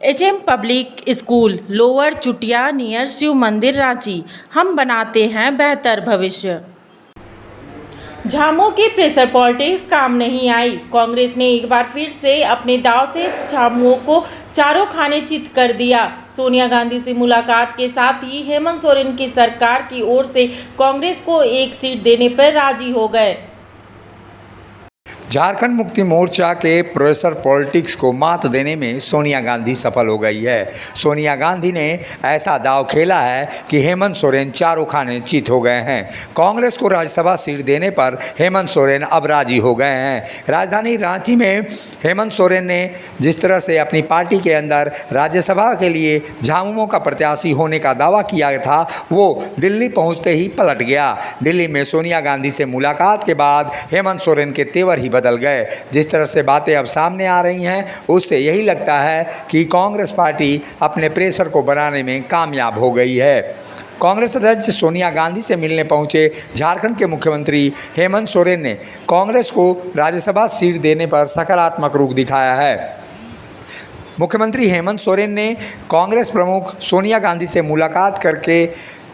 HM public school lower चुटिया near Shiv मंदिर रांची। हम बनाते हैं बेहतर भविष्य। झामुमो की प्रेशर पॉलिटिक्स काम नहीं आई। कांग्रेस ने एक बार फिर से अपने दांव से झामुमो को चारों खाने चित कर दिया। सोनिया गांधी से मुलाकात के साथ ही हेमंत सोरेन की सरकार की ओर से कांग्रेस को एक सीट देने पर राजी हो गए। झारखंड मुक्ति मोर्चा के प्रेशर पॉलिटिक्स को मात देने में सोनिया गांधी सफल हो गई है। सोनिया गांधी ने ऐसा दांव खेला है कि हेमंत सोरेन चारों खाने चित हो गए हैं। कांग्रेस को राज्यसभा सीट देने पर हेमंत सोरेन अब राजी हो गए हैं। राजधानी रांची में हेमंत सोरेन ने जिस तरह से अपनी पार्टी के अंदर राज्यसभा के लिए झामुमो का प्रत्याशी होने का दावा किया था, वो दिल्ली पहुँचते ही पलट गया। दिल्ली में सोनिया गांधी से मुलाकात के बाद हेमंत सोरेन के तेवर ही बदल गए। जिस तरह से बातें अब सामने आ रही हैं, उससे यही लगता है कि कांग्रेस पार्टी अपने प्रेशर को बनाने में कामयाब हो गई है। कांग्रेस अध्यक्ष सोनिया गांधी से मिलने पहुंचे झारखंड के मुख्यमंत्री हेमंत सोरेन ने कांग्रेस को राज्यसभा सीट देने पर सकारात्मक रुख दिखाया है। मुख्यमंत्री हेमंत सोरेन ने कांग्रेस प्रमुख सोनिया गांधी से मुलाकात करके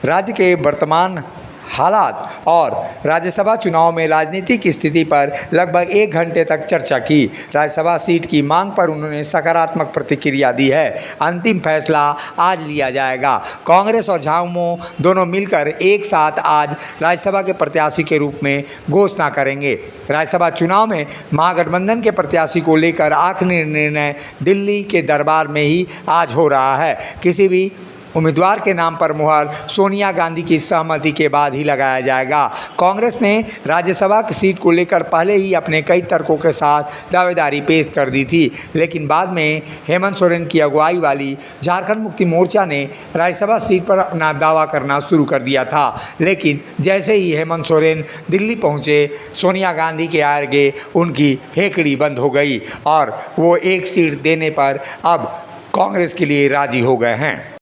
राज्य के वर्तमान हालात और राज्यसभा चुनाव में राजनीतिक स्थिति पर लगभग 1 घंटे तक चर्चा की। राज्यसभा सीट की मांग पर उन्होंने सकारात्मक प्रतिक्रिया दी है। अंतिम फैसला आज लिया जाएगा। कांग्रेस और झामुमो दोनों मिलकर एक साथ आज राज्यसभा के प्रत्याशी के रूप में घोषणा करेंगे। राज्यसभा चुनाव में महागठबंधन के प्रत्याशी को लेकर आखिरी निर्णय दिल्ली के दरबार में ही आज हो रहा है। किसी भी उम्मीदवार के नाम पर मुहर सोनिया गांधी की सहमति के बाद ही लगाया जाएगा। कांग्रेस ने राज्यसभा की सीट को लेकर पहले ही अपने कई तर्कों के साथ दावेदारी पेश कर दी थी, लेकिन बाद में हेमंत सोरेन की अगुवाई वाली झारखंड मुक्ति मोर्चा ने राज्यसभा सीट पर अपना दावा करना शुरू कर दिया था। लेकिन जैसे ही हेमंत सोरेन दिल्ली पहुँचे, सोनिया गांधी के आगे उनकी हेकड़ी बंद हो गई और वो एक सीट देने पर अब कांग्रेस के लिए राजी हो गए हैं।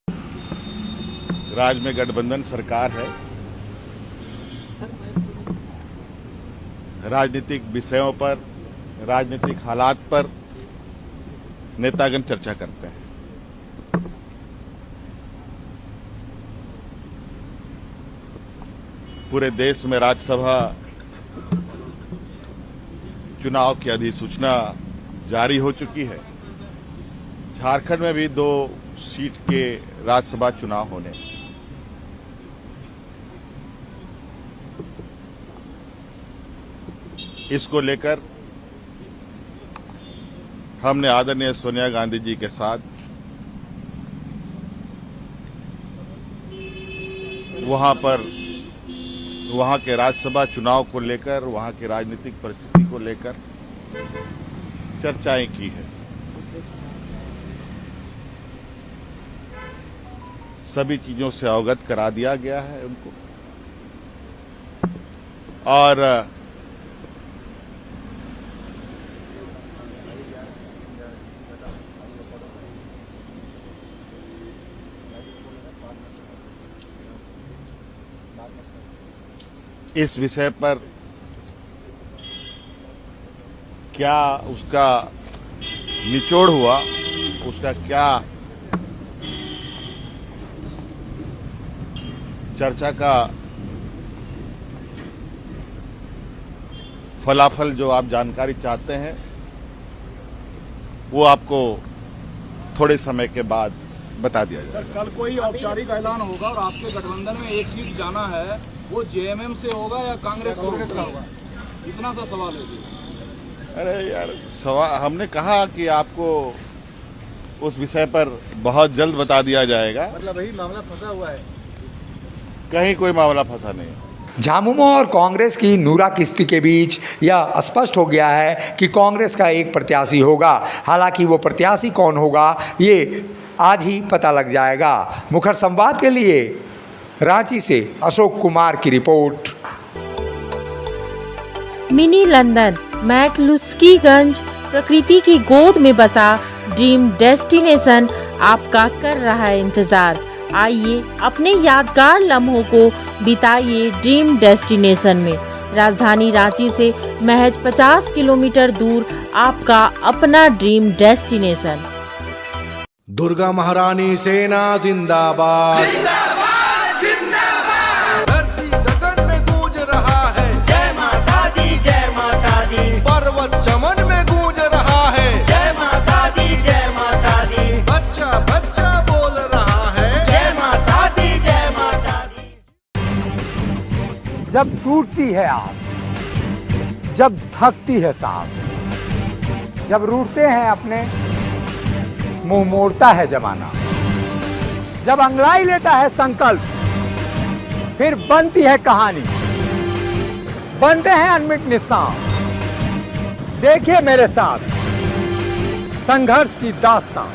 राज्य में गठबंधन सरकार है। राजनीतिक विषयों पर, राजनीतिक हालात पर नेतागण चर्चा करते हैं। पूरे देश में राज्यसभा चुनाव की अधिसूचना जारी हो चुकी है। झारखंड में भी 2 सीट के राज्यसभा चुनाव होने। इसको लेकर हमने आदरणीय सोनिया गांधी जी के साथ वहां के राज्यसभा चुनाव को लेकर, वहां की राजनीतिक परिस्थिति को लेकर चर्चाएं की है। सभी चीजों से अवगत करा दिया गया है उनको और इस विषय पर क्या उसका निचोड़ हुआ, उसका क्या चर्चा का फलाफल जो आप जानकारी चाहते हैं, वो आपको थोड़े समय के बाद बता दिया जाएगा। कल कोई औपचारिक ऐलान होगा और आपके गठबंधन में एक सीट जाना है, वो जेएमएम से होगा या कांग्रेस से होगा? इतना सा सवाल है जी। अरे यार, सवाल हमने कहा कि आपको उस विषय पर बहुत जल्द बता दिया जाएगा। मतलब वही मामला फंसा हुआ है? कहीं कोई मामला फंसा नहीं है। झामुमो और कांग्रेस की नूरा किश्ती के बीच यह स्पष्ट हो गया है कि कांग्रेस का एक प्रत्याशी होगा। हालांकि वो प्रत्याशी कौन होगा, ये आज ही पता लग जाएगा। मुखर संवाद के लिए रांची से अशोक कुमार की रिपोर्ट। मिनी लंदन मैक्लुस्कीगंज प्रकृति की गोद में बसा ड्रीम डेस्टिनेशन आपका कर रहा है इंतजार। आइए अपने यादगार लम्हों को बिताइए ड्रीम डेस्टिनेशन में। राजधानी रांची से महज 50 किलोमीटर दूर आपका अपना ड्रीम डेस्टिनेशन। दुर्गा महारानी सेना जिंदाबाद, धरती गगन में गूंज रहा है जय माता दी, जय माता दी। पर्वत चमन में गूंज रहा है जय माता दी, जय माता दी। बच्चा बच्चा बोल रहा है जय माता दी, जय माता दी। जब टूटती है आस, जब थकती है सांस, जब रूठते हैं अपने, मुंह मोड़ता है जमाना, जब अंगड़ाई लेता है संकल्प, फिर बनती है कहानी, बनते हैं अनमिट निशान। देखिए मेरे साथ संघर्ष की दास्तां।